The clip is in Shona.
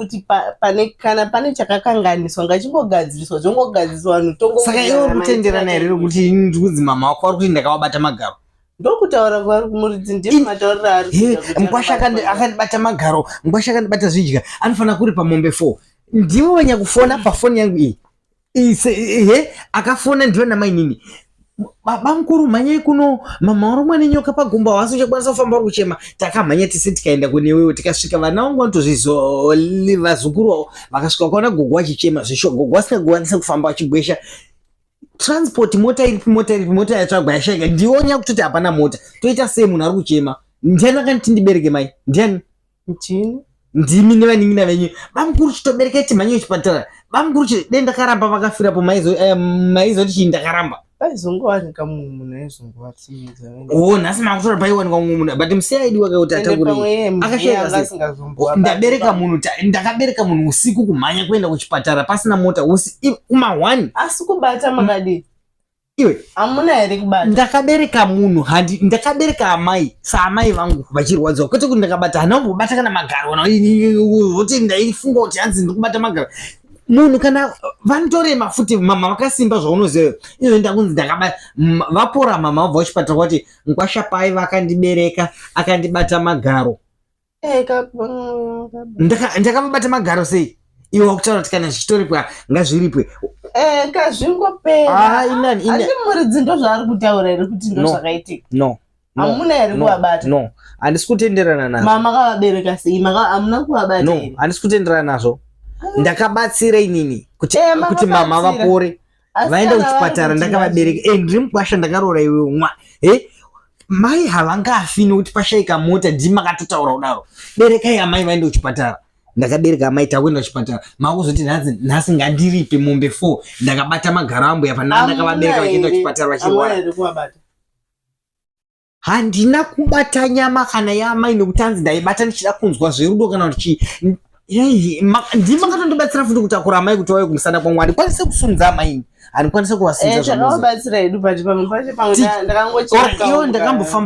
kuti pane chakakanganiswa ngachimbogadziriswa zvongogadziriswa vanhu tongo. Saka iwe uri kutenderana here kuti ndudzi mama wako ari kuti ndakawabata magaro? Ndokutaura kvari kumuridzi ndimi matauriro ari. Ngwasha akandibata magaro, Ngwasha akandibata zvidya, anofanira kuri pamombe 4. Ndiwe wanya kufona pafoni yangu iyi. Akafona ndiwe namainini. Baba mukuru mhanyai kuno, mama uri mwana nyoka pagumba wasi uchakwanisa kufamba uri kuchema. Takamhanya tisi tikaenda kune wewe, tikasvika vana vangu vanotozvizoliva zukuru vakasvika kuona gogo achichema zvisho, gogo asingakwanisa kufamba achigwesha. Transport mota yatsvagwa yashaika, ndionya kutoti hapana mota. Toita sei munhu ari kuchema? Ndiani akaniti ndibereke mai? Ndiani? Mchini? Ndimi nevaning'ina venyu. Bamukuru chitobereka timhanye kuchipatara. Bamukuru denda karamba vakafirapo maizoti chii ndakaramba. Aizongowanika munhu aizongovatsimidza. Nhasi makutora paiwanikwa mumwe munhu, but musiyaidi wakauti atakuri akashaika sei. Ndakabereka munhu usiku kumhanya kuenda kuchipatara pasina mota kuma 1. Asi kubata makadi. Iwe hamuna here kubata. Ndakabereka munhu, ndakabereka amai, saamai vangu vachirwadziwa, kwete kuti ndakabata hanambobata kana magaro woti ndaifunga kuti hanzi ndikubata magaro. Munhu kana vanotorema futi mama vakasimba zvaunoziva. Izvo ndakunzi ndakabata vapora mama vabva kuchipatara kwati Ngwasha pai vakandibereka akandibata magaro. Ndakamubata magaro sei? Iwe wakutaura kuti kana zvichitore ngazviripwe. Ngazvingopera. Asi muridzi ndozvaari kutaura here kuti ndozvakaitika? No. Hamuna here kuvabata? No. Handisi kutenderana nazvo. Mama kavabereka sei? Hamuna kuvabata here? No. Handisi kutenderana nazvo. Ndakabatsira inini kuti mama vapore vaenda kuchipatara, ndakavabereka. Ndiri Mugwasha ndakaroora iwe mwa. Mai havangafi nokuti pashaika mota, ndimakatotaura kudaro. Berekai amai vaende kuchipatara. Ndakabereka amai takuenda kuchipatara. Makuzoti nhasi ngandiripe mombe 4. Ndakabata magaro ambo apa ndakavabereka vachienda kuchipatara vachirwara. Handina kubata nyama kana yamai nokuti hanzi ndaibata ndichida kunzwa zverudo kana kuti ndimakatondibetsera futi kutakura amai kuti wauye kumusana kwaMwari. Kwanise kusunza amai, handikwanise kuvasunza zvakabatsira hedu but pamwe pacho pamwe ndakangocheka. Ndakambofamba